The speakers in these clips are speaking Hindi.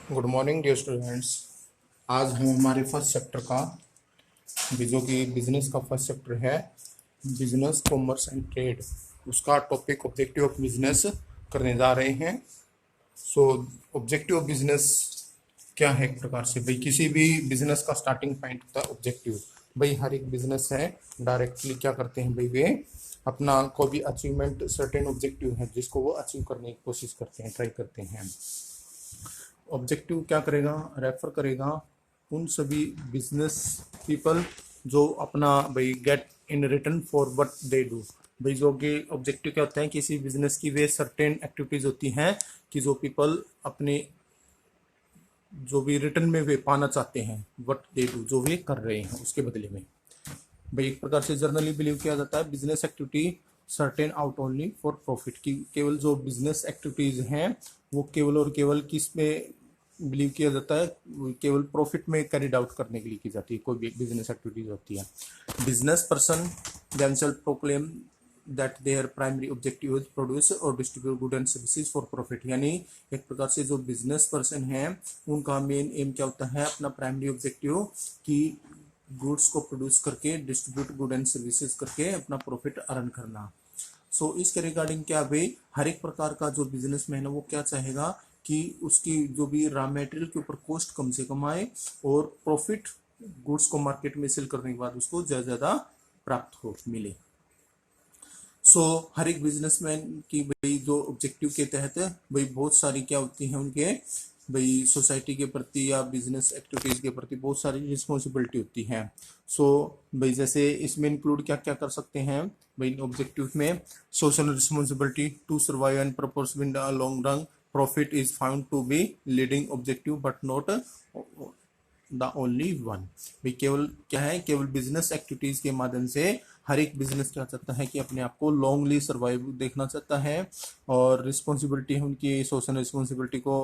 Good morning dear students. आज हम हमारे फर्स्ट चैप्टर का जो कि बिजनेस का फर्स्ट चैप्टर है, बिजनेस कॉमर्स एंड ट्रेड, उसका टॉपिक ऑब्जेक्टिव ऑफ बिजनेस करने जा रहे हैं। सो ऑब्जेक्टिव ऑफ बिजनेस क्या है? एक प्रकार से भाई किसी भी बिजनेस का स्टार्टिंग पॉइंट होता है ऑब्जेक्टिव। भाई हर एक बिजनेस है डायरेक्टली क्या करते हैं भाई, वे अपना कोई भी अचीवमेंट सर्टेन ऑब्जेक्टिव है जिसको वो अचीव करने की कोशिश करते हैं, ट्राई करते हैं। ऑब्जेक्टिव क्या करेगा? रेफर करेगा उन सभी बिजनेस पीपल जो अपना भाई get in return for what they do. भाई जो कि ऑब्जेक्टिव क्या होता है, किसी बिजनेस की वे सर्टेन एक्टिविटीज होती हैं कि जो पीपल अपने जो भी रिटर्न में वे पाना चाहते हैं, व्हाट दे डू, जो वे कर रहे हैं उसके बदले में। भाई एक प्रकार से जर्नली बिलीव किया जाता है business activity certain out only for profit, की केवल जो बिजनेस एक्टिविटीज हैं वो केवल और केवल किस में बिलीव किया जाता है, केवल प्रॉफिट में कैरिड आउट करने के लिए की जाती है। कोई भी बिजनेस एक्टिविटीज होती है, business person themselves proclaim that their primary objective is produce और distribute good and services for profit। यानी एक प्रकार से जो बिजनेस पर्सन है उनका मेन एम क्या होता है, अपना प्राइमरी ऑब्जेक्टिव कि गुड्स को प्रोड्यूस करके डिस्ट्रीब्यूट गुड एंड सर्विसेज करके अपना प्रॉफिट अर्न करना। सो इसके रिगार्डिंग क्या भाई, हर एक प्रकार का जो बिजनेसमैन है वो क्या चाहेगा कि उसकी जो भी रॉ मटेरियल के ऊपर कॉस्ट कम से कम आए और प्रॉफिट गुड्स को मार्केट में सेल करने के बाद उसको ज्यादा ज्यादा प्राप्त हो मिले। सो हर एक बिजनेसमैन की भाई जो ऑब्जेक्टिव के तहत भाई बहुत सारी क्या होती हैं उनके भाई सोसाइटी के प्रति या बिजनेस एक्टिविटीज के प्रति बहुत सारी रिस्पॉन्सिबिलिटी होती है। सो भाई जैसे इसमें इंक्लूड क्या क्या कर सकते हैं भाई ऑब्जेक्टिव में, social responsibility to survive and purpose in the long run, profit is found to be leading objective but not the only one. भाई केवल क्या है, केवल बिजनेस एक्टिविटीज के माध्यम से हर एक बिजनेस क्या चाहता है कि अपने आप को लॉन्गली सर्वाइव देखना चाहता है और रिस्पॉन्सिबिलिटी है उनकी, सोशल रिस्पॉन्सिबिलिटी को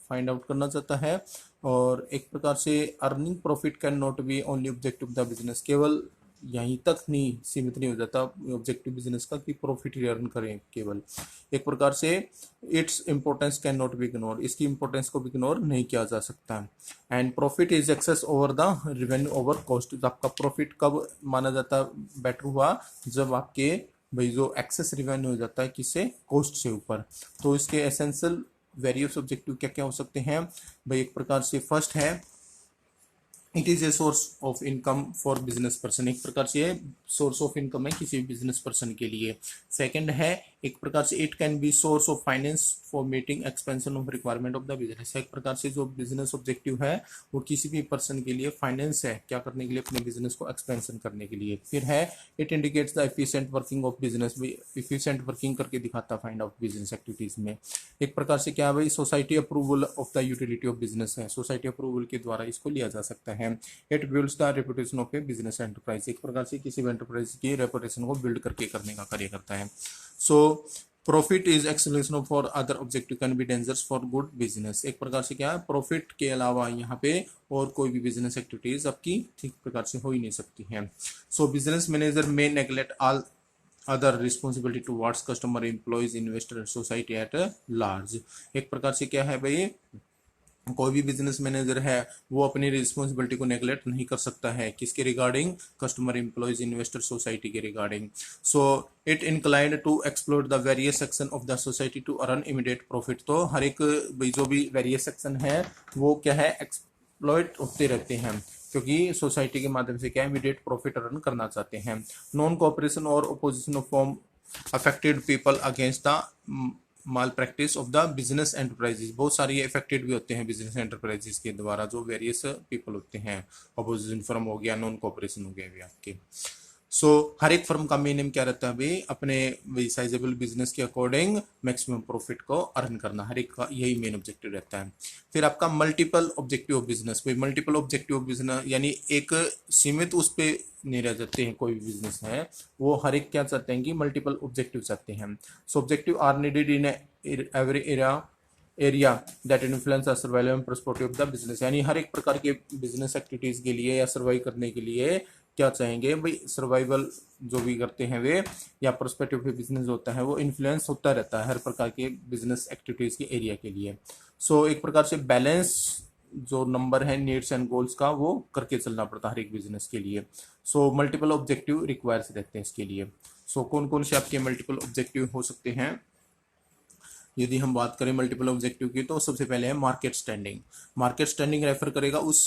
फाइंड आउट करना चाहता है। और एक प्रकार से earning profit can not B only objective the business, केवल यहीं तक नहीं सीमित नहीं हो जाता ऑब्जेक्टिव बिजनेस का कि प्रॉफिट ही अर्न करें केवल। एक प्रकार से its importance can not be ignore, इसकी इंपॉर्टेंस को भी इग्नोर नहीं किया जा सकता। And profit is excess over the revenue over cost, आपका प्रॉफिट कब माना जाता बेटर हुआ, जब आपके भाई जो एक्सेस रेवेन्यू हो जाता है किससे, कॉस्ट से ऊपर। तो इसके एसेंशियल वेरियस ऑब्जेक्टिव क्या क्या हो सकते हैं भाई, एक प्रकार से फर्स्ट है it is a source of income for business person, एक प्रकार से सोर्स ऑफ इनकम है किसी भी बिजनेस पर्सन के लिए। सेकंड है एक प्रकार से it can be source of finance for meeting expansion of requirement of the business, एक प्रकार से जो बिजनेस ऑब्जेक्टिव है वो किसी भी पर्सन के लिए फाइनेंस है क्या करने के लिए, अपने बिजनेस को एक्सपेंशन करने के लिए। फिर है it indicates the efficient working of business, efficient working करके दिखाता फाइंड आउट बिजनेस एक्टिविटीज में। एक प्रकार से क्या है भाई, society approval of the utility of business है, सोसाइटी अप्रूवल के द्वारा इसको लिया जा सकता है। It builds the reputation of a business enterprise, एक प्रकार से किसी भी एंटरप्राइज की रेपुटेशन को बिल्ड करके करने का कार्य करता है। So profit is exclusion for other objective can be dangerous for good business, एक प्रकार से क्या है, प्रॉफिट के अलावा यहाँ पे और कोई भी बिजनेस एक्टिविटीज आपकी ठीक प्रकार से हो ही नहीं सकती है। सो बिजनेस मैनेजर में neglect all other responsibility towards customer, employees, investor, society at large, एक प्रकार से क्या है भाई, कोई भी बिजनेस मैनेजर है वो अपनी रिस्पॉन्सिबिलिटी को नेग्लेक्ट नहीं कर सकता है किसके regarding, customer, employees, investor, society के regarding. So it inclined to explore the various section of the society to earn immediate profit, तो हर एक जो भी वेरियस सेक्शन है वो क्या है, एक्सप्लॉइट होते रहते हैं क्योंकि सोसाइटी के माध्यम से क्या इमीडिएट प्रॉफिट अर्न करना चाहते हैं। नॉन कोऑपरेशन और opposition of form affected people against the mall practice of the business enterprises, बहुत सारी इफेक्टेड भी होते हैं बिजनेस एंटरप्राइजेस के द्वारा जो वेरियस पीपल होते हैं, अपोजिशन फर्म हो गया, नॉन कोऑपरेशन हो गया भी आपके। सो हर एक फर्म का मेन एम क्या रहता है भाई, अपने साइजेबल बिजनेस के अकॉर्डिंग मैक्सिमम प्रॉफिट को अर्न करना, हर एक का यही मेन ऑब्जेक्टिव रहता है। फिर आपका मल्टीपल ऑब्जेक्टिव ऑफ बिजनेस, भाई मल्टीपल ऑब्जेक्टिव ऑफ बिजनेस यानी एक सीमित उस पे नहीं रह जाते हैं, कोई भी बिजनेस है वो हर एक क्या चाहते हैं कि मल्टीपल ऑब्जेक्टिव चाहते हैं। So objective are needed in every area that influence the survival and prosperity of the business, यानी हर एक प्रकार के बिजनेस एक्टिविटीज के लिए या सर्वाइव करने के लिए क्या चाहेंगे भाई, सर्वाइवल जो भी करते हैं वे या प्रोस्पेक्टिव बिजनेस होता है वो इन्फ्लुएंस होता रहता है हर प्रकार के बिजनेस एक्टिविटीज के एरिया के लिए। सो एक प्रकार से बैलेंस जो नंबर है नीड्स एंड गोल्स का वो करके चलना पड़ता है हर एक बिजनेस के लिए। सो मल्टीपल ऑब्जेक्टिव रिक्वायर्स रहते हैं इसके लिए। सो कौन कौन से आपके मल्टीपल ऑब्जेक्टिव हो सकते हैं? यदि हम बात करें मल्टीपल ऑब्जेक्टिव की, तो सबसे पहले है market standing. Market standing refer करेगा उस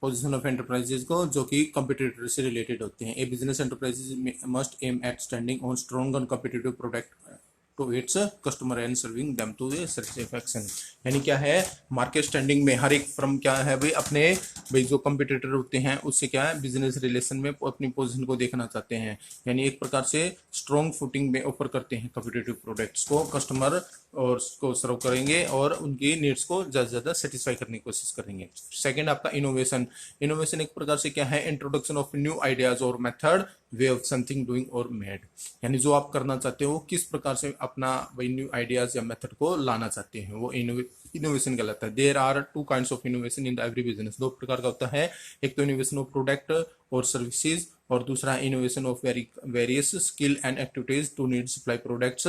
पोजीशन ऑफ एंटरप्राइजेज को जो कि कंपटीटर से रिलेटेड होते हैं। A business enterprises must aim at standing on strong and competitive product to its customer and serving them to the satisfaction. यानी क्या है, मार्केट स्टैंडिंग में हर एक फर्म क्या है भाई, अपने भाई जो कंपटीटर होते हैं उससे क्या है, बिजनेस रिलेशन में अपनी पोजीशन को देखना चाहते हैं। यानी एक प्रकार से स्ट्रॉन्ग फुटिंग में ऑफर करते हैं कॉम्पिटिटिव प्रोडक्ट्स को कस्टमर और उसको सर्व करेंगे और उनकी नीड्स को ज़्यादा से ज़्यादा सेटिस्फाई करने की कोशिश करेंगे। सेकंड आपका इनोवेशन। इनोवेशन एक प्रकार से क्या है, इंट्रोडक्शन ऑफ न्यू आइडियाज और method way of something doing और मेड। यानी जो आप करना चाहते हो किस प्रकार से अपना वही न्यू आइडियाज या मेथड को लाना चाहते हैं, वो इनोवेशन कहलाता है। There are two kinds of innovation in every business. दो प्रकार का होता है, एक तो इनोवेशन ऑफ प्रोडक्ट और सर्विसेज और दूसरा innovation of various skill and activities to need supply products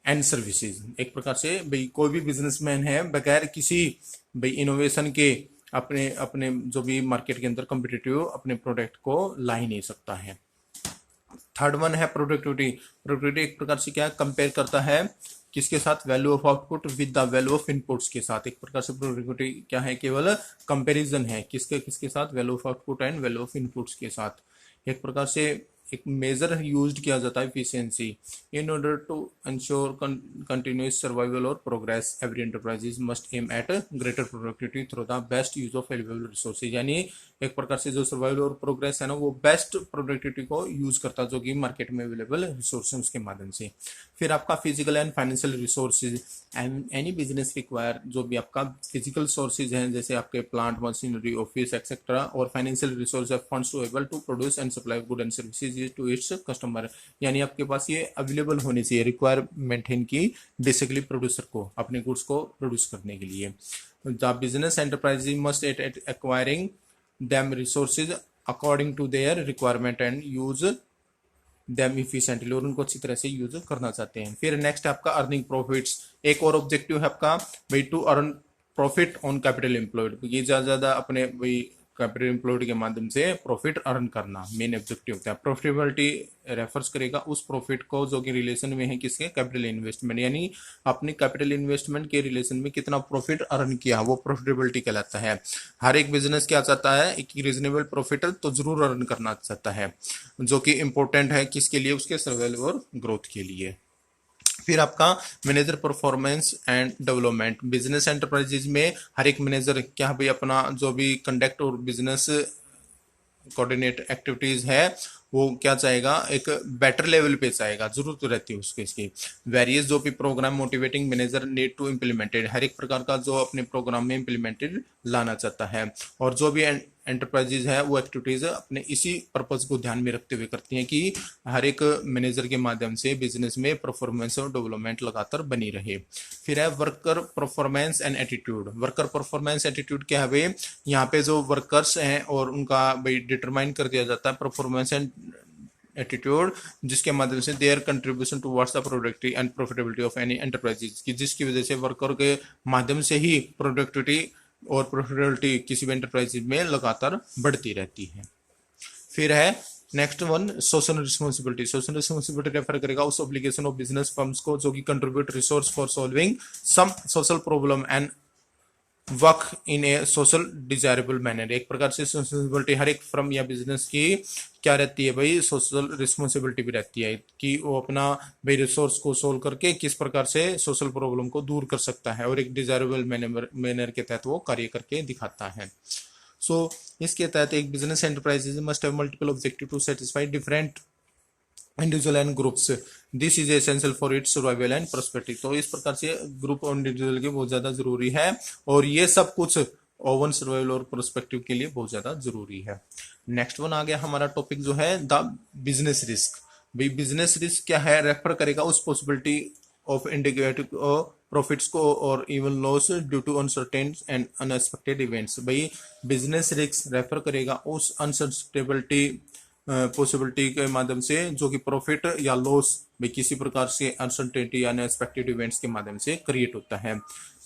and services. एक प्रकार से भाई कोई भी बिजनेसमैन है बगैर किसी भाई इनोवेशन के अपने अपने जो भी मार्केट के अंदर कॉम्पिटिटिव अपने प्रोडक्ट को ला ही नहीं सकता है। थर्ड वन है प्रोडक्टिविटी। प्रोडक्टिविटी एक प्रकार से क्या कंपेयर करता है किसके साथ, value of output with the value of inputs के साथ। एक प्रकार से प्रोडक्टिविटी क्या है, केवल कंपैरिजन है किसके किसके साथ, value of output and value of inputs के साथ। एक प्रकार से एक मेजर यूज्ड किया जाता है efficiency. In order to ensure continuous survival और progress every enterprises must aim at greater productivity through the best use of available resources. यानी एक प्रकार से जो सर्वाइवल और प्रोग्रेस है ना, वो बेस्ट प्रोडक्टिविटी को यूज करता है जो कि मार्केट में अवेलेबल रिसोर्स है उसके माध्यम से। फिर आपका physical and financial resources. Any business require जो भी आपका फिजिकल सोर्सेज हैं जैसे आपके प्लांट मशीनरी ऑफिस एक्सेट्रा और financial resource funds to able to produce and supply good and services to its customer. यानी आपके पास ये अवेलेबल होनी चाहिए, रिक्वायरमेंट है इनकी बेसिकली प्रोड्यूसर को अपने गुड्स को प्रोड्यूस करने के लिए। The business enterprise must at acquiring them resources according to their requirement and use them efficiently, और उनको अच्छी तरह से यूज करना चाहते हैं। फिर नेक्स्ट आपका अर्निंग प्रॉफिट्स। एक और ऑब्जेक्टिव है आपका भाई to earn profit on capital employed. ये ज्यादा अपने भाई कैपिटल एम्प्लॉयड के माध्यम से प्रॉफिट अर्न करना मेन ऑब्जेक्टिव होता है। प्रॉफिटेबिलिटी रेफर्स करेगा उस प्रॉफिट को जो कि रिलेशन में है किसके, कैपिटल इन्वेस्टमेंट। यानी अपने कैपिटल इन्वेस्टमेंट के रिलेशन में कितना प्रॉफिट अर्न किया वो प्रॉफिटेबिलिटी कहलाता है। हर एक बिजनेस क्या चाहता है, एक रीजनेबल प्रॉफिट तो जरूर अर्न करना चाहता है जो कि इंपॉर्टेंट है किसके लिए, उसके सर्वाइवल और ग्रोथ के लिए। फिर आपका manager performance and development. Business enterprises में हर एक मैनेजर क्या भाई अपना जो भी कंडक्ट और बिजनेस कोऑर्डिनेट एक्टिविटीज है वो क्या चाहेगा, एक बेटर लेवल पे चाहेगा, जरूरत रहती है उसके इसकी। वेरियस जो भी program motivating manager need to implemented, हर एक प्रकार का जो अपने प्रोग्राम में इम्प्लीमेंटेड लाना चाहता है। और जो भी एंटरप्राइजेज है वो एक्टिविटीज अपने इसी पर्पज को ध्यान में रखते हुए करती हैं कि हर एक मैनेजर के माध्यम से बिजनेस में परफॉर्मेंस और डेवलपमेंट लगातार बनी रहे। फिर है worker performance and attitude. Worker performance attitude क्या है भाई, यहाँ पे जो वर्कर्स हैं और उनका भाई डिटरमाइन कर दिया जाता है परफॉर्मेंस एंड एटीट्यूड जिसके माध्यम से there contribution towards the productivity and profitability of any enterprises की, जिसकी वजह से वर्कर के माध्यम से ही प्रोडक्टिविटी और प्रॉफिटेबिलिटी किसी भी एंटरप्राइज में लगातार बढ़ती रहती है। फिर है next one social responsibility. Social responsibility refer करेगा उस ऑब्लिगेशन ऑफ बिजनेस फर्म्स को जो कि contribute resource for solving some social problem and work in a social desirable manner. एक प्रकार से रिस्पॉन्सिबिलिटी हर एक फर्म या बिजनेस की क्या रहती है भाई, सोशल रिस्पॉन्सिबिलिटी भी रहती है कि वो अपना भाई रिसोर्स को सोल्व करके किस प्रकार से सोशल प्रॉब्लम को दूर कर सकता है और एक डिजायरेबल मैनर के तहत वो कार्य करके दिखाता है। सो इसके तहत एक business enterprises must have multiple objective to satisfy different individual and groups. This is essential for its survival and prosperity. तो इस प्रकार से ग्रुप और इंडिविजुअल की बहुत ज्यादा जरूरी है और ये सब कुछ ओवन सर्वाइवल और प्रोस्पेक्टिव के लिए बहुत ज्यादा जरूरी है। नेक्स्ट वन आ गया हमारा टॉपिक जो है द बिजनेस रिस्क। भाई बिजनेस रिस्क क्या है, रेफर करेगा उस पॉसिबिलिटी ऑफ इंडिकेटिव प्रॉफिट्स को और even loss due to uncertain and unexpected events. भाई बिजनेस रिस्क रेफर करेगा उस अनसर्टेबिलिटी पॉसिबिलिटी के माध्यम से जो कि प्रॉफिट या लॉस भाई किसी प्रकार से अनसर्टेनिटी या अनएक्सपेक्टेड इवेंट्स के माध्यम से क्रिएट होता है।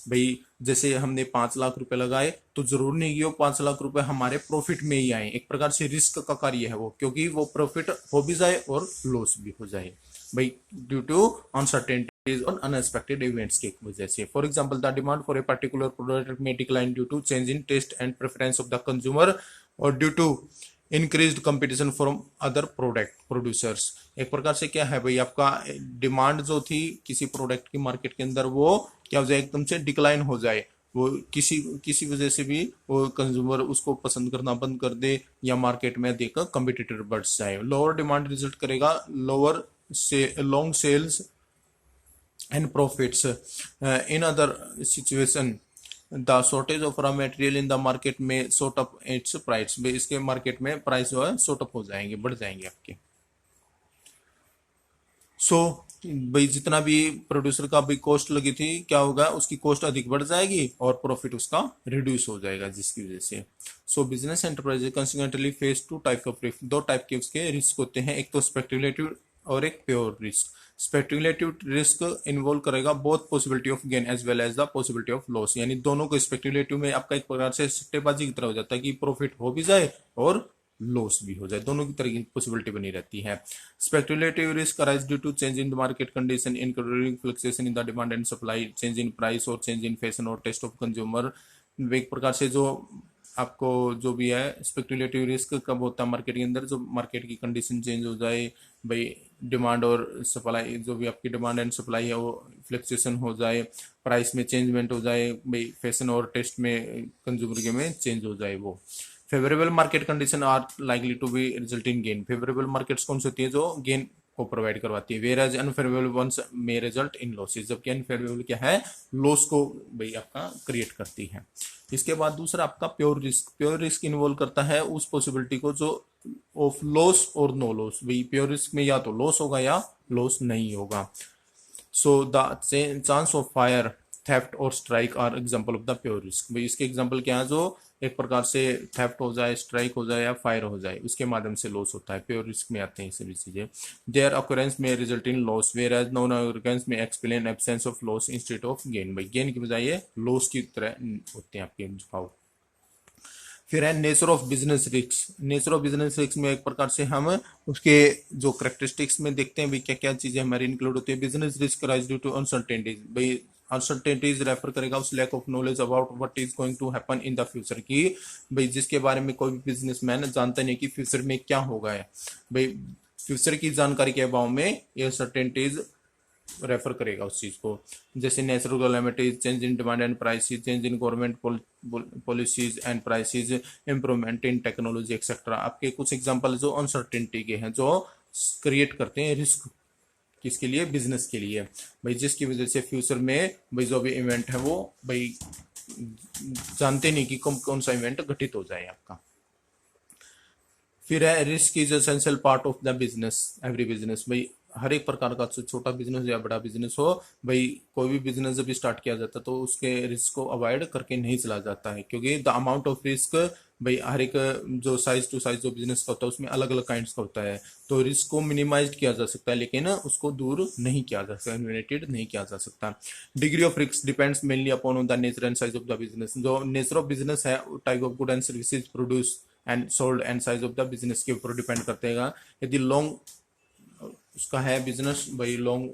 भाई जैसे हमने 5 लाख रुपए लगाए तो जरूर नहीं कि वो 5 लाख रुपए हमारे प्रॉफिट में ही आए, एक प्रकार से रिस्क का कार्य है वो, क्योंकि वो प्रॉफिट हो भी जाए और लॉस भी हो जाए भाई ड्यू टू अनसर्टेनिटीज और अनएक्सपेक्टेड इवेंट्स की वजह से। For example the demand for a particular product में decline due to change in taste and preference of the consumer और due to increased competition from other product producers. एक प्रकार से क्या है भाई, आपका डिमांड जो थी किसी प्रोडक्ट की मार्केट के अंदर वो क्या हो जाए, एकदम से डिक्लाइन हो जाए, वो किसी किसी वजह से भी वो कंज्यूमर उसको पसंद करना बंद कर दे या मार्केट में देखकर कंपिटिटर बढ़ जाए। लोअर डिमांड रिजल्ट करेगा लोअर से long sales and profits. In other situation the shortage of raw material in the market में शॉर्ट अप इट्स प्राइस, इसके मार्केट में प्राइस जो है शॉर्ट अप हो जाएंगे, बढ़ जाएंगे आपके। सो भाई जितना भी प्रोड्यूसर का भी कॉस्ट लगी थी क्या होगा, उसकी कॉस्ट अधिक बढ़ जाएगी और प्रॉफिट उसका रिड्यूस हो जाएगा, जिसकी वजह से so business enterprise consequently face two type of risk, दो टाइप के उसके रिस्क होते हैं, एक तो स्पेक्युलेटिव और एक pure risk. Speculative risk involve करेगा both possibility of gain as well as the possibility of loss, यानी दोनों को। स्पेक्युलेटिव में आपका एक प्रकार से सट्टेबाजी की तरह हो जाता है कि प्रॉफिट हो भी जाए और लॉस भी हो जाए, दोनों की तरह की पॉसिबिलिटी बनी रहती है। Speculative risk arise due to change in the market condition including fluctuation in the demand and supply, change in price और चेंज इन फैशन और टेस्ट ऑफ कंज्यूमर। एक प्रकार से जो आपको जो भी है स्पेक्युलेटिव रिस्क कब होता है मार्केट के अंदर, जो मार्केट की कंडीशन चेंज हो जाए भाई, डिमांड और सप्लाई, जो भी आपकी डिमांड एंड सप्लाई है वो फ्लक्चुएशन हो जाए, प्राइस में चेंजमेंट हो जाए भाई, फैशन और टेस्ट में कंज्यूमर के में चेंज हो जाए वो। Favourable market condition are likely to be result in gain, favourable markets कौन सी होती है जो गेन को प्रोवाइड करवाती है, whereas unfavourable ones may result in losses, जबकि अनफेवरेबल क्या है, लॉस को भाई आपका क्रिएट करती है। इसके बाद दूसरा आपका pure risk, pure risk involve करता है उस पॉसिबिलिटी को जो ऑफ लॉस और नो लॉस, भाई प्योर रिस्क में या तो लॉस होगा या लॉस नहीं होगा। So the chance of fire, theft और strike are example of the pure risk, भाई इसके एग्जांपल क्या है, जो एक प्रकार से थेफ्ट हो जाए, स्ट्राइक हो जाए या फायर हो जाए, उसके माध्यम से लॉस होता है, प्योर रिस्क में आते हैं ये सभी चीजें। देयर ऑकरेंस में result in loss whereas non occurrence में explain absence of loss instead of gain, भाई गेन की बजाय लॉस की तरह होते हैं आपके भाव। फिर है nature of business risk, nature of business risk में एक प्रकार से हम उसके जो करेक्टरिस्टिक्स में देखते हैं भाई क्या क्या चीजें हमारी इंक्लूड होती है। Business risk rise due to uncertainties, भाई अनसर्टेनिटीज रेफर करेगा उस lack of knowledge about what is going to happen in the future की, भाई जिसके बारे में कोई भी बिजनेसमैन जानता नहीं कि फ्यूचर में क्या होगा है, भाई फ्यूचर की जानकारी के अभाव में ये सर्टेनिटीज रेफर करेगा उस चीज को। जैसे natural calamities, change in demand and prices, change in government policies and prices, improvement in technology etcetera, आपके कुछ एग्जांपल जो अनसर्टेनिटी के हैं जो क्रिएट करते हैं रिस्क, किसके लिए, बिजनेस के लिए, भाई जिसकी वजह से फ्यूचर में भाई जो भी इवेंट है वो भाई जानते नहीं कि कौन सा इवेंट घटित हो जाए आपका। फिर है risk is essential part of the business, every business, भाई हर एक प्रकार का छोटा बिजनेस या बड़ा बिजनेस हो, भाई कोई भी बिजनेस जब स्टार्ट किया जाता है तो उसके रिस्क को अवॉइड करके नहीं चला जाता है, क्योंकि द अमाउंट ऑफ रिस्क भाई हर एक जो साइज टू साइज जो बिजनेस का होता है उसमें अलग अलग काइंड्स का होता है, तो रिस्क को मिनिमाइज किया जा सकता है लेकिन उसको दूर नहीं किया जा सकता, एलिमिनेटेड नहीं किया जा सकता। Degree of risk depends mainly upon the nature and size of the business, जो नेचर ऑफ बिजनेस है type of good and services produce and sold and size of the business के ऊपर डिपेंड करतेगा। यदि लॉन्ग उसका है बिजनेस, भाई लॉन्ग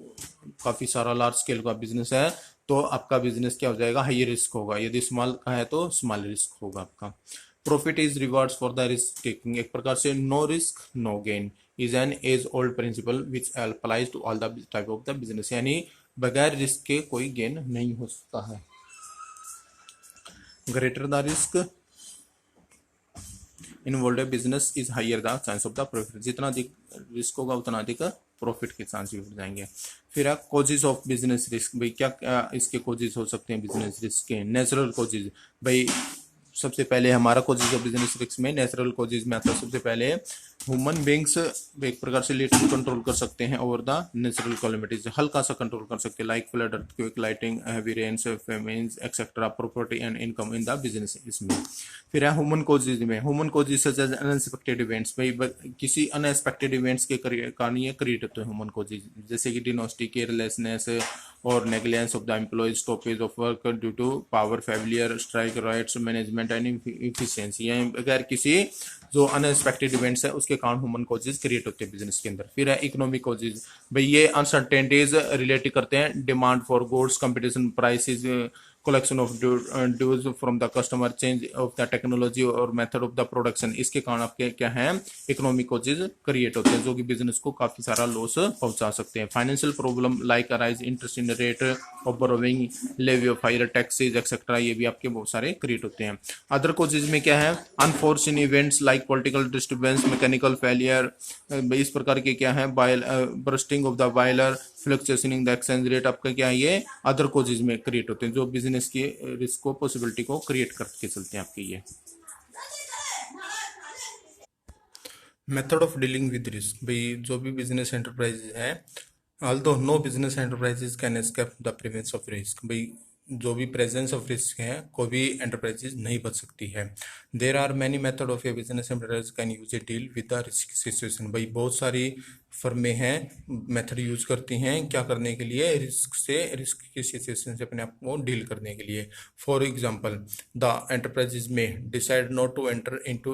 काफी सारा लार्ज स्केल का बिजनेस है तो आपका बिजनेस क्या हो जाएगा, हाई रिस्क होगा, यदि स्मॉल का है तो स्मॉल रिस्क होगा आपका। Profit is rewards for the risk taking, एक प्रकार से no risk no gain is an age old principle which applies to all the type of the business, यानी बगैर रिस्क के कोई गेन नहीं हो सकता है। Greater the risk involve business is higher the chance of the profit, जितना अधिक रिस्क होगा उतना अधिक प्रॉफिट के चांस भी बढ़ जाएंगे। फिर कॉजेज ऑफ बिजनेस रिस्क, भाई क्या क्या इसके कॉजेज हो सकते हैं बिजनेस रिस्क के। नेचुरल कॉजेज, भाई सबसे पहले हमारा कॉजेज ऑफ बिजनेस रिस्क में नेचुरल कॉजेज में आता है सबसे पहले ह्यूमन बींग्स एक प्रकार से लिटिल कंट्रोल कर सकते हैं ओवर द नेचुरल कैलेमिटीज, हल्का सा कंट्रोल कर सकते हैं, like flood, earthquake, lighting, heavy rains, famines etcetera, property and income in the business. इसमें फिर है ह्यूमन कोजेज में, human causes such as unexpected events, भाई किसी अनएक्सपेक्टेड इवेंट्स के कारण ये क्रिएट होते हैं ह्यूमन कोजेज, जैसे कि डिनोस्टी, केयरलेसनेस और negligence of the employees, stoppage of work due to power failure, strike, riots management and efficiency, अगर किसी जो अनएक्सपेक्टेड इवेंट्स है उसके कारण ह्यूमन कॉजेज क्रिएट होते हैं बिजनेस के अंदर। फिर है इकोनॉमिक कॉजेज, भाई ये अनसर्टेनिटीज रिलेट करते हैं demand for goods, competition, prices, collection of dues from the customer, change of the technology और method of the production, इसके कारण आपके क्या है इकोनॉमिक कॉजेज क्रिएट होते हैं जो कि बिजनेस को काफी सारा लॉस पहुंचा सकते हैं। Financial problem like arise interest in rate of borrowing, levy of higher taxes etcetera, ये भी आपके बहुत सारे क्रिएट होते हैं। अदर कॉजेज में क्या है unforeseen events like political disturbance, mechanical failure, इस प्रकार के क्या है bursting of the boiler, fluctuation in the exchange rate, आपका क्या है ये अदर कॉजेज में क्रिएट होते हैं जो बिजनेस की रिस्क को पॉसिबिलिटी को क्रिएट करके चलते हैं आपके ये। Method of dealing with risk, भाई जो भी बिजनेस एंटरप्राइजेज है, although no business enterprises can escape the presence of risk, भाई जो भी प्रेजेंस ऑफ रिस्क है कोई भी एंटरप्राइजेज नहीं बच सकती है। There are many method of a business enterprise can use a deal with the risk situation, भाई बहुत सारी फर्में हैं मेथड यूज करती हैं क्या करने के लिए, रिस्क की सिचुएशन से अपने आप को डील करने के लिए। For example the enterprises may decide not to enter into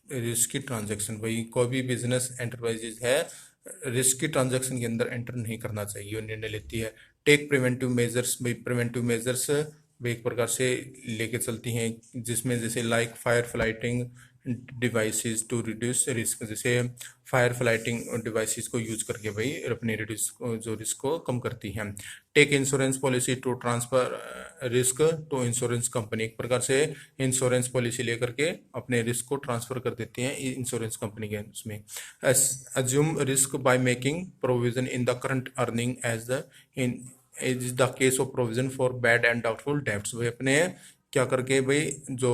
risky transaction, भाई कोई भी बिजनेस एंटरप्राइजेज है रिस्क की ट्रांजेक्शन के अंदर एंटर नहीं करना चाहिए, निर्णय लेती है। टेक प्रिवेंटिव मेजर्स, भाई प्रिवेंटिव मेजर्स वे एक प्रकार से लेके चलती हैं जिसमें जैसे like fire fighting devices to reduce risk, जैसे फायर फाइटिंग डिवाइसेस को यूज करके भाई अपने रिड्यूस जो रिस्क को कम करती हैं। Take insurance policy to transfer risk to insurance company, एक प्रकार से इंश्योरेंस पॉलिसी लेकर के अपने रिस्क को ट्रांसफर कर देती हैं इंश्योरेंस कंपनी के उसमें। Assume risk by making provision in the current earning as the in is the case of provision for bad and doubtful debts, भाई अपने क्या करके भाई जो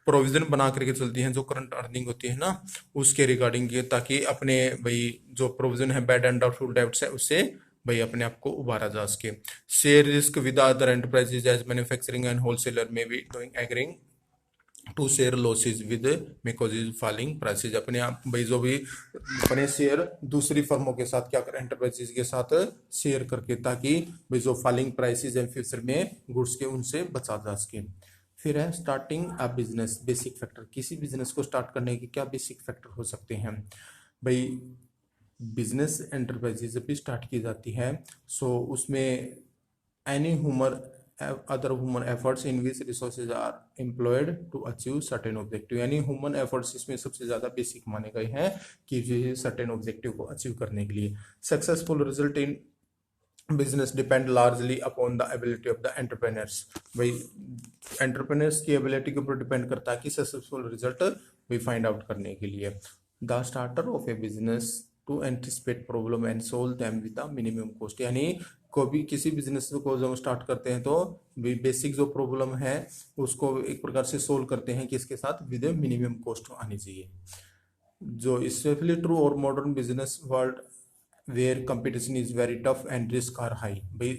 प्रोविजन बना करके चलती हैं जो करंट अर्निंग होती है ना उसके रिगार्डिंग, ताकि अपने भाई जो प्रोविजन है बैड एंड डाउटफुल डेब्ट्स है उससे भाई अपने आप को उबारा जा सके। Share risk with other enterprises as manufacturing and wholesaler में भी doing agreeing to share losses with मेकोजिज फॉलिंग प्राइसेज, अपने आप भाई जो भी अपने शेयर दूसरी फर्मों के साथ क्या करें एंटरप्राइजेज के साथ शेयर करके, ताकि भाई जो फॉलिंग प्राइसेज है फ्यूचर में गुड्स के उनसे बचा जा सके। फिर है starting a business basic factor, किसी बिजनेस को स्टार्ट करने के क्या बेसिक फैक्टर हो सकते हैं। भाई बिजनेस एंटरप्राइजेज जब भी स्टार्ट की जाती है सो उसमें any human other human efforts in which resources are employed to achieve certain objective, यानी ह्यूमन एफर्ट्स इसमें सबसे ज्यादा बेसिक माने गए हैं कि सर्टेन ऑब्जेक्टिव को अचीव करने के लिए। Successful result in business depend largely upon the ability of the entrepreneurs, भाई एंटरप्रेन्योर्स की एबिलिटी के ऊपर डिपेंड करता है कि सक्सेसफुल रिजल्ट भी फाइंड आउट करने के लिए। The starter of a business to anticipate problem and solve them with the minimum cost, यानी को भी किसी बिजनेस को जब स्टार्ट करते हैं तो बेसिक जो प्रॉब्लम है उसको एक प्रकार से सोल्व करते हैं कि इसके साथ विद मिनिमम कॉस्ट आनी चाहिए, जो स्पेशली ट्रू और modern business world where competition is very tough and risk are high, भाई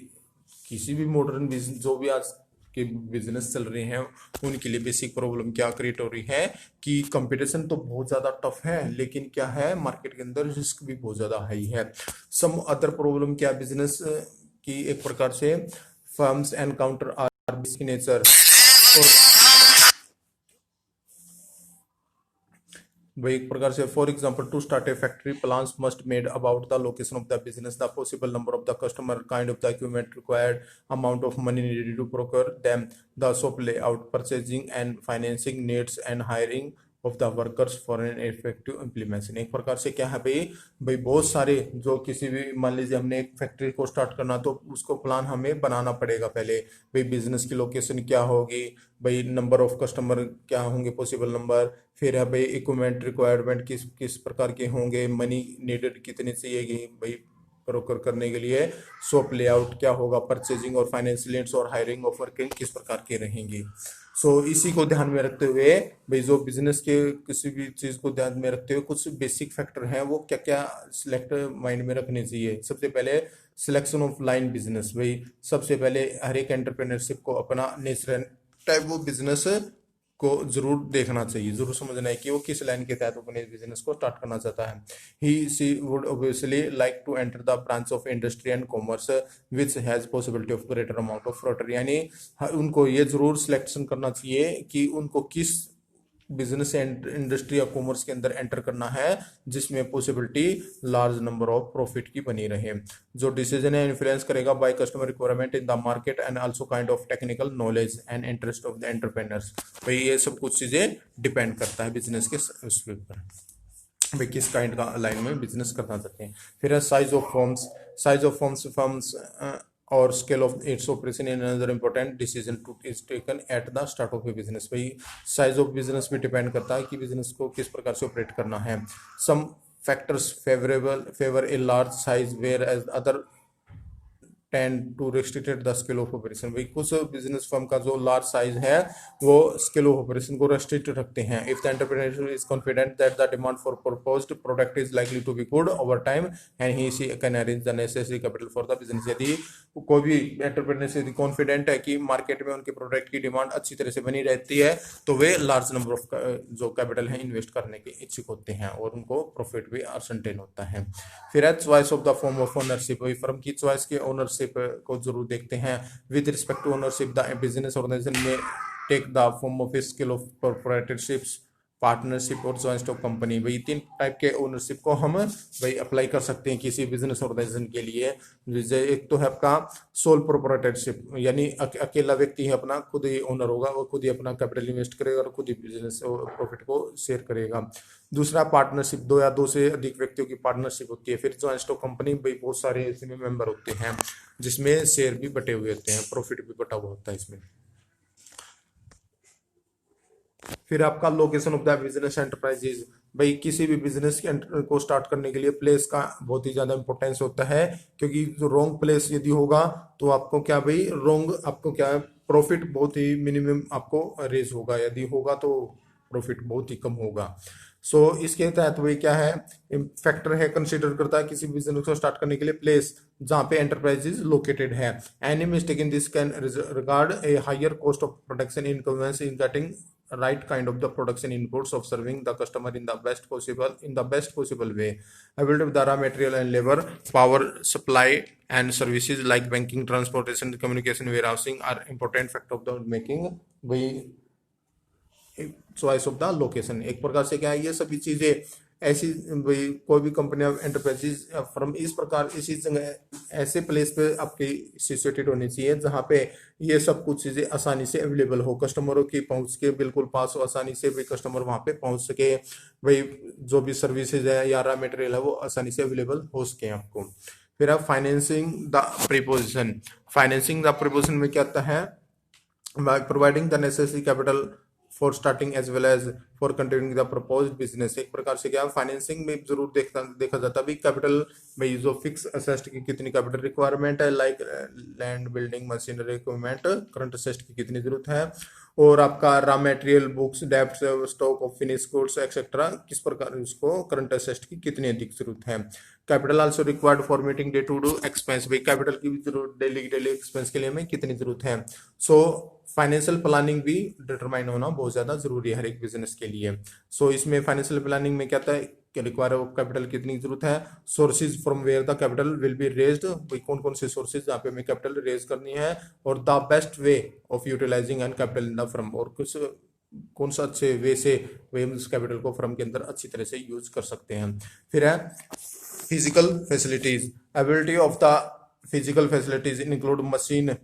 किसी भी मॉडर्न बिजनेस जो भी आज के बिजनेस चल रहे हैं उनके लिए बेसिक प्रॉब्लम क्या क्रिएट हो रही है कि कंपटीशन तो बहुत ज्यादा टफ है लेकिन क्या है मार्केट के अंदर रिस्क भी बहुत ज्यादा हाई है। सम अदर प्रॉब्लम क्या बिजनेस की एक प्रकार से firms encounter are risk nature, वही एक प्रकार से for example to start a factory plans must made about the location of the business, the possible number of the customer, kind of the equipment required, amount of money needed to procure them, the shop layout, purchasing and financing needs and hiring of the workers for an effective implementation. एक प्रकार से क्या है भाई बहुत सारे जो किसी भी मान लीजिए हमने एक फैक्ट्री को स्टार्ट करना तो उसको प्लान हमें बनाना पड़ेगा पहले, भाई बिजनेस की लोकेशन क्या होगी, भाई नंबर ऑफ कस्टमर क्या होंगे पॉसिबल नंबर, फिर है भाई इक्विपमेंट रिक्वायरमेंट किस किस प्रकार के होंगे, मनी नीडेड कितनी चाहिएगी, भाई ब्रोकर करने के लिए शॉप लेआउट क्या होगा, परचेजिंग और फाइनेंशियल लीड्स और हायरिंग ऑफ वर्किंग किस प्रकार के रहेंगी। इसी को ध्यान में रखते हुए भाई जो बिजनेस के किसी भी चीज को ध्यान में रखते हुए कुछ बेसिक फैक्टर हैं वो क्या क्या सिलेक्ट माइंड में रखने चाहिए। सबसे पहले सिलेक्शन ऑफ लाइन बिजनेस, भाई सबसे पहले हर एक एंटरप्रेन्योरशिप को अपना नेचुरल टाइप ऑफ बिजनेस को जरूर देखना चाहिए, जरूर समझना है कि वो किस लाइन के तहत अपने बिजनेस को स्टार्ट करना चाहता है। He see would obviously like to enter the branch of industry and commerce which has possibility of greater amount of floater, यानी उनको ये जरूर सिलेक्शन करना चाहिए कि उनको किस बिजनेस इंडस्ट्री या कॉमर्स के अंदर एंटर करना है जिसमें possibility large number of profit की बनी रहे। जो डिसीजन है इन्फ्लुएंस करेगा by customer requirement in the market and also kind of technical knowledge and interest of the entrepreneurs, भाई ये सब कुछ चीजें डिपेंड करता है बिजनेस के उस पर भाई किस काइंड का लाइन में बिजनेस करना चाहते हैं। फिर है साइज ऑफ फर्म्स और scale of its operation in another important decision two is taken at the start of a business, भाई साइज ऑफ बिजनेस में डिपेंड करता है कि बिजनेस को किस प्रकार से ऑपरेट करना है। Some factors favour a large size whereas other tend to restricted the scale of operation, भाई कुछ बिजनेस फर्म का जो लार्ज साइज है वो स्केल ऑफ ऑपरेशन को रेस्ट्रिक्ट रखते हैं। If the entrepreneur is confident that the demand for proposed product is likely to be good over time and he she can arrange the necessary capital for the business, यदि कोई भी एंटरप्रेन्योर कॉन्फिडेंट है कि मार्केट में उनके प्रोडक्ट की डिमांड अच्छी तरह से बनी रहती है तो वे लार्ज नंबर ऑफ जो कैपिटल है इन्वेस्ट करने के इच्छुक होते हैं और उनको प्रॉफिट भी असरटेन होता है। फिर है choice of the form of ownership, वही फर्म की चॉइस के ओनरशिप को जरूर देखते हैं। With respect to ownership the business organisation में take the form of scale of proprietorships, partnership और जॉइंट स्टॉक कंपनी, वही तीन टाइप के ओनरशिप को हम भाई अप्लाई कर सकते हैं किसी बिजनेस ऑर्गेनाइजेशन के लिए। जैसे एक तो है आपका सोल प्रोप्राइटरशिप, यानी अकेला व्यक्ति है अपना खुद ही ओनर होगा, वो खुद ही अपना कैपिटल इन्वेस्ट करेगा और खुद ही बिजनेस प्रॉफिट को शेयर करेगा। दूसरा पार्टनरशिप, दो या दो से अधिक व्यक्तियों की पार्टनरशिप होती है। फिर जॉइंट स्टॉक कंपनी, भाई बहुत सारे इसमें मेंबर होते हैं जिसमें शेयर भी बटे हुए होते हैं, प्रॉफिट भी बटा हुआ होता है इसमें। फिर आपका location of the business enterprises, भाई किसी भी बिजनेस को स्टार्ट करने के लिए प्लेस का बहुत ही ज्यादा इंपॉर्टेंस होता है, क्योंकि जो रॉन्ग प्लेस यदि होगा तो आपको क्या भाई आपको क्या है प्रॉफिट बहुत ही मिनिमम आपको रेज होगा, यदि होगा तो प्रॉफिट बहुत ही कम होगा। इसके तहत वही क्या है फैक्टर है कंसीडर करता है किसी बिजनेस को स्टार्ट करने के लिए प्लेस जहां पे एंटरप्राइजेज लोकेटेड है। Any mistake in this can regard a higher cost of production inconvenience in getting right kind of the production inputs of serving the customer in the best possible way. Availability of the raw material and labor, power supply and services like banking, transportation, communication, warehousing are important factor of the making भाई चॉइस ऑफ द लोकेशन। एक प्रकार से क्या है ये सभी चीजें ऐसी भाई कोई भी कंपनी एंटरप्राइजेज फर्म इस प्रकार इसी ऐसे प्लेस पे आपकी सिचुएटेड होनी चाहिए जहां पे ये सब कुछ चीजें आसानी से अवेलेबल हो, कस्टमरों की पहुंच के बिल्कुल पास हो, आसानी से भी कस्टमर वहां पे पहुंच सके, भाई जो भी सर्विसेज है या रॉ मटेरियल है वो आसानी से अवेलेबल हो सके आपको। फिर आप फाइनेंसिंग द प्रीपोजिशन में क्या आता है by providing the necessary capital for starting as well as for continuing the proposed business. एक प्रकार से क्या फाइनेंसिंग में जरूर देखा जाता है कैपिटल में जो फिक्स असेस्ट की कितनी कैपिटल रिक्वायरमेंट है, like land, building, machinery, equipment, current asset की कितनी जरूरत है और आपका raw material, books, debts, stock of finish goods etcetera किस प्रकार उसको करंट असेस्ट की कितनी अधिक जरूरत है। Capital also required for meeting day to day expense, भाई कैपिटल की भी जरूरत डेली एक्सपेंस के लिए हमें कितनी जरूरत है। फाइनेंशियल प्लानिंग भी डिटरमाइन होना बहुत ज्यादा जरूरी है हर एक बिजनेस के लिए। इसमें फाइनेंशियल प्लानिंग में क्या था रिक्वायर ऑफ कैपिटल कितनी जरूरत है, sources from where the capital will be raised, भाई कौन कौन से सोर्सेज जहाँ पे हमें कैपिटल रेज करनी है और the best way of utilising and capital in the firm, और कुछ कौन सा अच्छे वे से वे उस कैपिटल को फर्म के अंदर अच्छी तरह से यूज कर सकते हैं। फिर है physical facilities, ability of the physical facilities include machine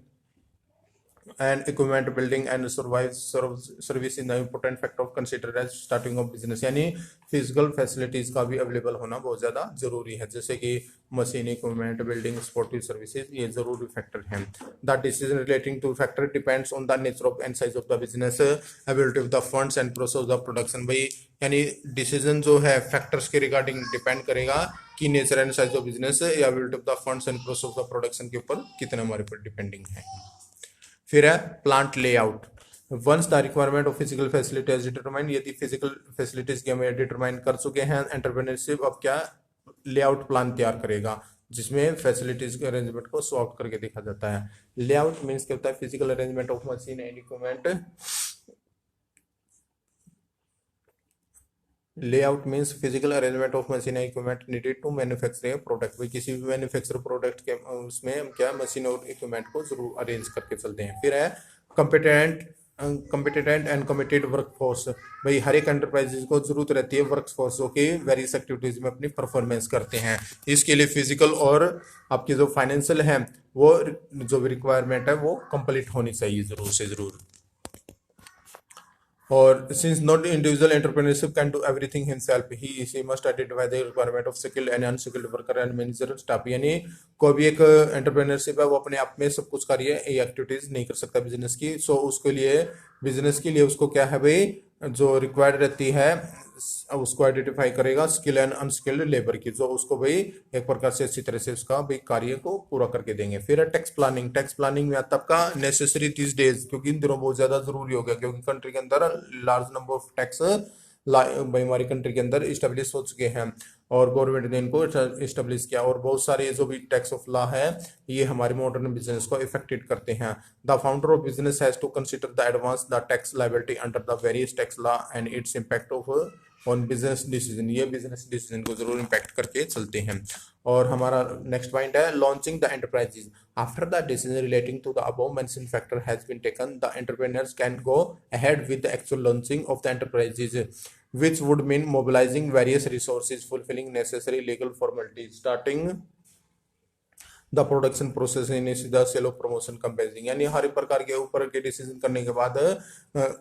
and equipment building and service in the important factor of consider as starting of business, यानी फिजिकल फैसिलिटीज का भी अवेलेबल होना बहुत ज्यादा जरूरी है, जैसे कि machine, equipment, building, supportive services, ये जरूरी फैक्टर हैं। The decision relating two factor depends on the nature of and size of the business, availability of the funds and process of production. भाई यानी डिसीजन जो है फैक्टर्स के रिगार्डिंग डिपेंड करेगा कि nature and size of business या availability of the funds and process of the production के ऊपर कितना हमारे पर डिपेंडिंग है। फिर है plant layout. Once the requirement of physical facilities determine, यदि फिजिकल फैसिलिटीज की हमें डिटरमाइन कर चुके हैं, एंटरप्रेन्योरशिप अब क्या लेआउट प्लान तैयार करेगा जिसमें फैसिलिटीज के अरेंजमेंट को सॉर्ट करके देखा जाता है। लेआउट मींस क्या होता है? Physical arrangement of machine and equipment. Layout means physical arrangement of machine and equipment needed to manufacture a product. भाई किसी भी मैन्युफैक्चर प्रोडक्ट के उसमें हम क्या मशीन और इक्विपमेंट को जरूर अरेंज करके चलते हैं। फिर है कॉम्पिटेंट एंड कमिटेड वर्कफोर्स। भाई हर एक एंटरप्राइजेज को जरूरत रहती है वर्कफोर्स जो कि वेरियस एक्टिविटीज में अपनी परफॉर्मेंस करते हैं। इसके लिए फिजिकल और आपकी जो फाइनेंशियल है वो जो रिक्वायरमेंट है वो कंप्लीट होनी चाहिए जरूर से जरूर। और since not individual entrepreneurship can do everything himself, he must identify the requirement of skilled and unskilled worker and manager staff। यानी कोई भी एक एंटरप्रेन्योरशिप है वो अपने आप में सब कुछ कार्य ये एक्टिविटीज नहीं कर सकता बिजनेस की। सो उसके लिए बिजनेस के लिए उसको क्या है भाई जो रिक्वायर्ड रहती है उसको आइडेंटिफाई करेगा, स्किल एंड अनस्किल्ड लेबर की, जो उसको भाई एक प्रकार से अच्छी तरह से उसका भाई कार्य को पूरा करके देंगे। फिर है टैक्स प्लानिंग। टैक्स प्लानिंग में आता आपका नेसेसरी दिस डेज, क्योंकि इन दिनों बहुत ज्यादा जरूरी हो गया, क्योंकि कंट्री के अंदर लार्ज नंबर ऑफ टैक्स भाई हमारी कंट्री के अंदर इस्टेब्लिश हो चुके हैं और गवर्नमेंट ने इनको इस्टेब्लिश किया, और बहुत सारे जो भी टैक्स ऑफ लॉ है ये हमारे मॉडर्न बिजनेस को इफेक्टेड करते हैं। The founder of business has to consider the advance the tax liability under the various tax law and its impact of on business decision. ये बिजनेस डिसीजन को जरूर इम्पैक्ट करके चलते हैं। और हमारा नेक्स्ट पॉइंट है launching the enterprises. After the decision relating to the above mentioned factor has been taken, the entrepreneurs can go ahead with the actual launching of the enterprises, which would mean mobilizing various resources, fulfilling necessary legal formalities, starting the production process, initiate the sale of promotion campaigning। यानी हर प्रकार के ऊपर के डिसीजन करने के बाद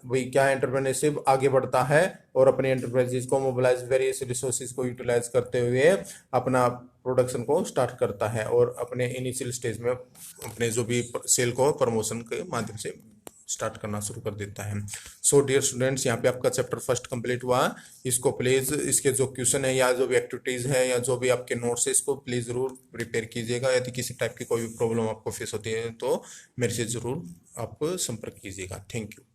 वही क्या एंटरप्रेन्योरशिप आगे बढ़ता है और अपने एंटरप्राइजेज को मोबिलाइज वेरियस रिसोर्सेज को यूटिलाइज करते हुए अपना प्रोडक्शन को स्टार्ट करता है और अपने इनिशियल स्टेज में अपने जो भी सेल को प्रमोशन के माध्यम से स्टार्ट करना शुरू कर देता है। सो डियर स्टूडेंट्स, यहाँ पे आपका चैप्टर फर्स्ट कंप्लीट हुआ। इसको प्लीज इसके जो क्वेश्चन है या जो भी एक्टिविटीज है या जो भी आपके नोट्स है इसको प्लीज जरूर प्रिपेयर कीजिएगा। यदि किसी टाइप की कोई भी प्रॉब्लम आपको फेस होती है तो मेरे से जरूर आप संपर्क कीजिएगा। Thank you.